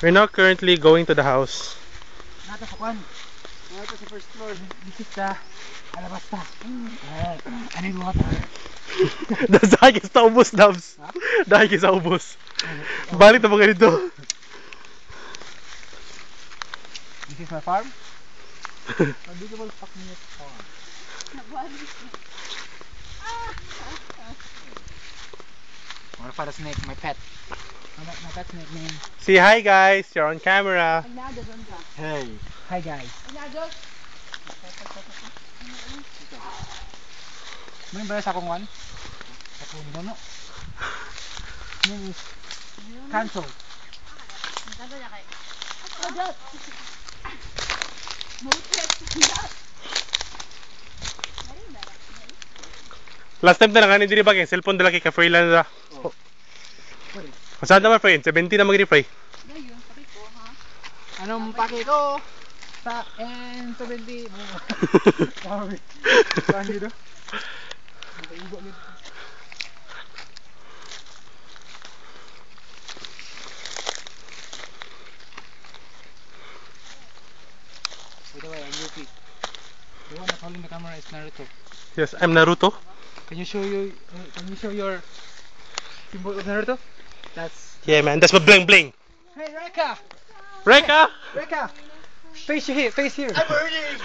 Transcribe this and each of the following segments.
We're now currently going to the house. Nata sa kwan. Nata sa first floor. This is the alabasta. I need water. Dahil sa ubos, Dabs. Dahil sa ubos. Balik na mga dito. This is my farm. Unbeatable fucking farm. Wanna find a snake, my pet. My pet's name. Say hi guys, you're on camera. Hey. Hi guys. May ba sa akong one? Akong nono. Name is cancel. Last time na lang, hindi ba kaya cellphone dala kay ka-free lang na. Saan naman free? 70 na mag-free. Anong paki ko? Sa N70. Sorry. Saan dito? Nakaigo nito. By the way, I'm Yuki. The one that's holding the camera is Naruto. Yes, I'm Naruto. Can you show your symbol of Naruto? That's Yeah man, that's my bling bling. Hey Reka! Reka! Reka! Face here, face here. I'm burning!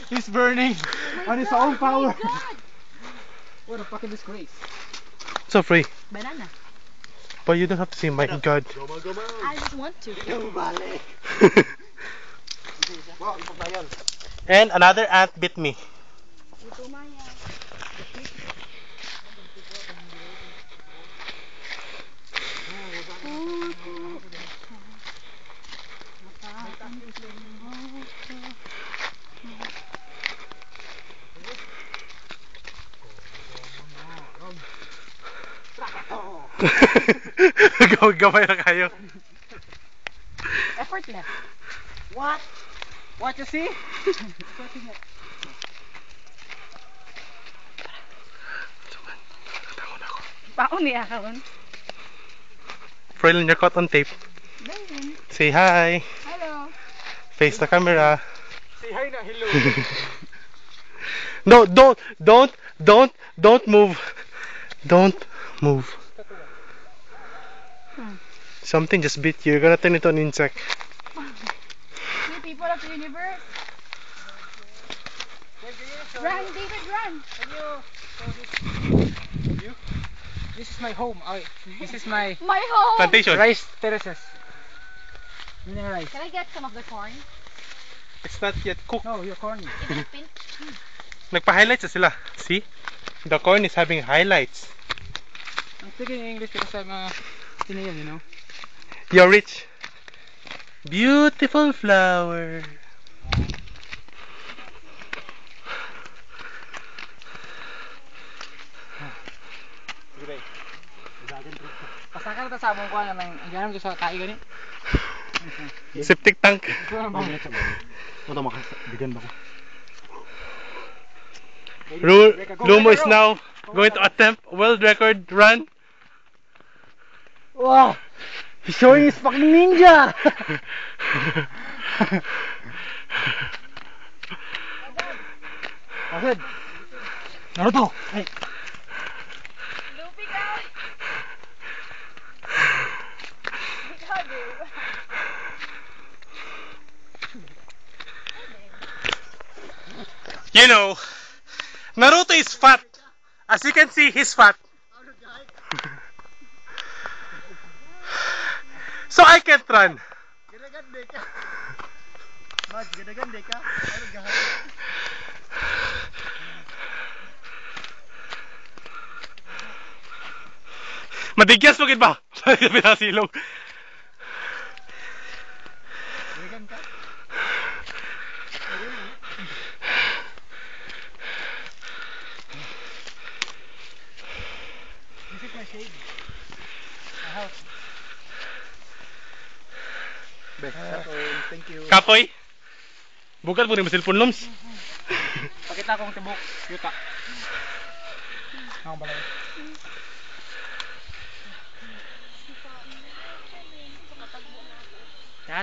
He's burning on his own power. What a fucking disgrace. So free. Banana. But you don't have to say my god. I just want to. And another ant bit me. Gamay na kayo. Effortless. What? What you see? Paon niya karon. Frill your caught on tape. Say hi. Hello. Face the camera. Say hi na, hello. No, don't move. Don't move. Something just bit you. You're gonna turn into an insect. The people of the universe. Run, David, run. This is my home. This is my My home. Plantation. rice terraces. Mineral rice. Can I get some of the corn? It's not yet cooked. No, you're corny. Is it pink? Nagpa-highlights na sila. See? The corn is having highlights. I'm speaking English because I'm Pinoy, you know. You're rich. Beautiful flower. Pasakal ta sa among kuan nang ganam to sa kai gani. Septic tank. Ano makabigyan ba ko? Lumo is now going to attempt a world record run. Wow! He's showing his fucking ninja! Agad! Naruto! Hey! Loopy ka. You know, Naruto is fat. As you can see, he's fat. So I can't run. Matigyas mo gid ba? Pinasilong. This is my shade. My house. Thank you. Kapoy. Bukat mo rin mo cellphone noms. Pakita akong tibok. Yuta. Ang balay.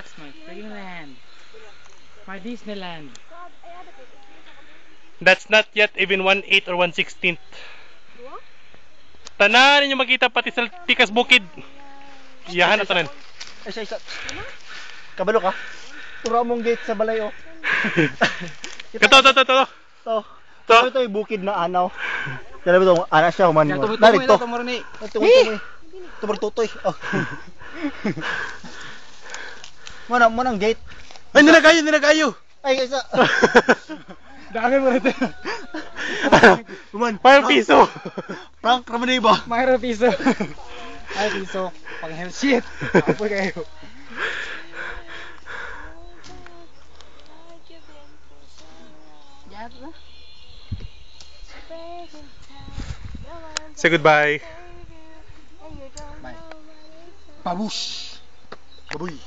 That's my freaking land. My Disneyland. That's not yet even 1/8 or 1/16. Tanan ninyo makita pati sa Tikas Bukid. Iyahan na tanan. Ay, isa. Kabalo ka? Pura mong gate sa balay, oh. Ito. Ito yung bukid na anaw. Kaya ba ito, anak siya, human. Tumutumoy na tumurni. Tumutumoy. Tumurtutoy. Oh. Manang gate. Ay, nilagayo. Ay, isa. Dami mo natin. Human. Parang piso. Prank, raman ba? Mayroon piso. Ay, piso. Pang health shit. Ako kayo. Say goodbye. Bye. Babush. Kaboy.